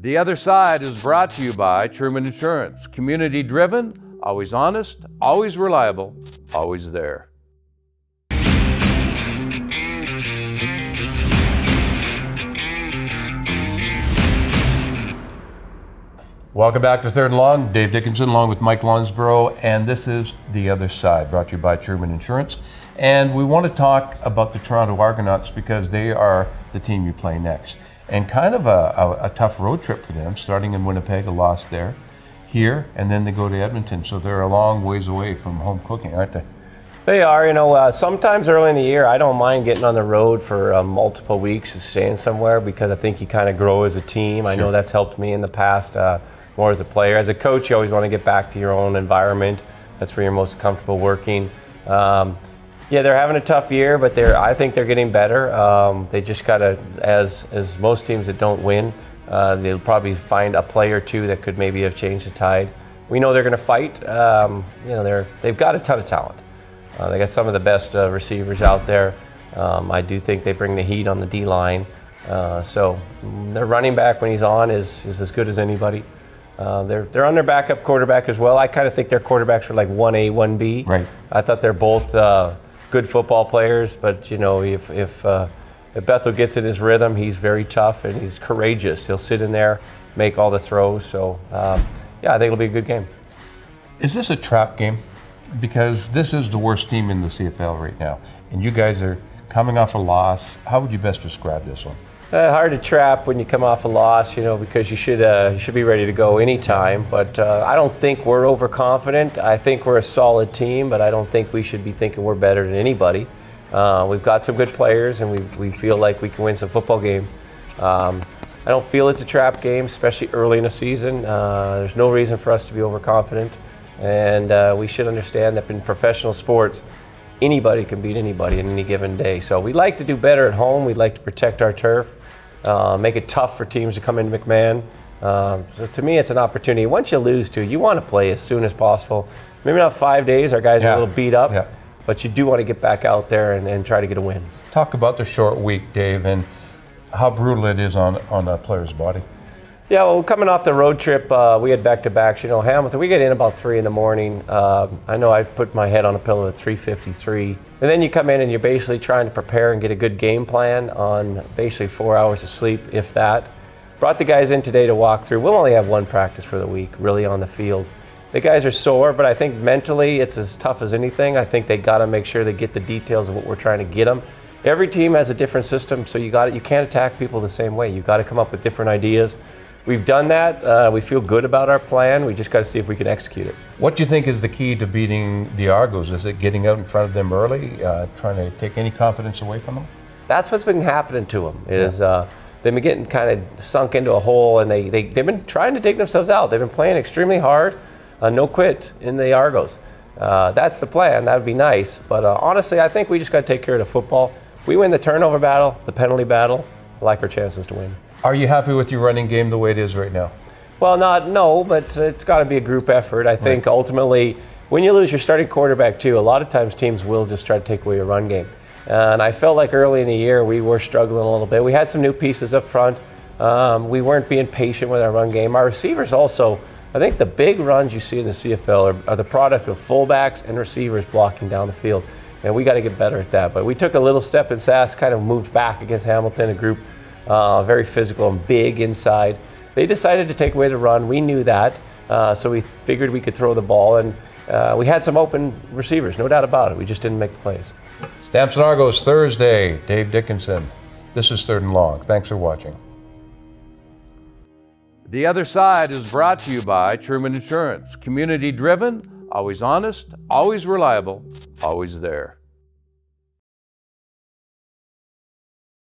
The Other Side is brought to you by Truman Insurance. Community driven, always honest, always reliable, always there. Welcome back to Third and Long. Dave Dickenson along with Mike Lownsbrough, and this is The Other Side, brought to you by Truman Insurance. And we want to talk about the Toronto Argonauts because they are the team you play next. And kind of a tough road trip for them, starting in Winnipeg, a loss there, here, and then they go to Edmonton. So they're a long ways away from home cooking, aren't they? They are. You know, sometimes early in the year, I don't mind getting on the road for multiple weeks and staying somewhere because I think you kind of grow as a team. Sure. I know that's helped me in the past. More as a player. As a coach, you always want to get back to your own environment. That's where you're most comfortable working. Yeah, they're having a tough year, but I think they're getting better. They just got to, as most teams that don't win, they'll probably find a play or two that could maybe have changed the tide. We know they're going to fight. You know, they've got a ton of talent. They got some of the best receivers out there. I do think they bring the heat on the D-line. So their running back, when he's on, is as good as anybody. They're on their backup quarterback as well. I kind of think their quarterbacks are like 1A, 1B. Right. I thought they're both good football players, but you know, if Bethel gets in his rhythm, he's very tough and he's courageous. He'll sit in there, make all the throws. So yeah, I think it'll be a good game. Is this a trap game? Because this is the worst team in the CFL right now, and you guys are coming off a loss. How would you best describe this one? Hard to trap when you come off a loss, you know, because you should be ready to go anytime. But I don't think we're overconfident. I think we're a solid team, but I don't think we should be thinking we're better than anybody. We've got some good players, and we feel like we can win some football games. I don't feel it's a trap game, especially early in the season. There's no reason for us to be overconfident, and we should understand that in professional sports, anybody can beat anybody in any given day. So we like to do better at home. We'd like to protect our turf. Make it tough for teams to come into McMahon. So to me, it's an opportunity. Once you lose you want to play as soon as possible. Maybe not 5 days. Our guys are a little beat up, but you do want to get back out there and try to get a win. Talk about the short week, Dave, and how brutal it is on a player's body. Yeah, well, coming off the road trip, we had back-to-backs. You know, Hamilton, we get in about 3 in the morning. I know I put my head on a pillow at 3:53. And then you come in and you're basically trying to prepare and get a good game plan on basically 4 hours of sleep, if that. Brought the guys in today to walk through. We'll only have one practice for the week, really, on the field. The guys are sore, but I think mentally it's as tough as anything. I think they got to make sure they get the details of what we're trying to get them. Every team has a different system, so you can't attack people the same way. You've got to come up with different ideas. We've done that. We feel good about our plan. We just got to see if we can execute it. What do you think is the key to beating the Argos? Is it getting out in front of them early, trying to take any confidence away from them? That's what's been happening to them. They've been getting kind of sunk into a hole, and they've been trying to dig themselves out. They've been playing extremely hard, no quit in the Argos. That's the plan. That would be nice. But honestly, I think we just got to take care of the football. If we win the turnover battle, the penalty battle, I like our chances to win. Are you happy with your running game the way it is right now? Well, no, but it's got to be a group effort. I think ultimately, when you lose your starting quarterback too, a lot of times teams will just try to take away your run game. And I felt like early in the year we were struggling a little bit. We had some new pieces up front. We weren't being patient with our run game. Our receivers also, I think the big runs you see in the CFL are the product of fullbacks and receivers blocking down the field. And we got to get better at that. But we took a little step in Sask, kind of moved back against Hamilton, a group very physical and big inside. They decided to take away the run. We knew that, so we figured we could throw the ball, and we had some open receivers, no doubt about it. We just didn't make the plays. Stamps and Argos Thursday. Dave Dickenson. This is Third and Long. Thanks for watching. The Other Side is brought to you by Truman Insurance. Community driven, always honest, always reliable, always there.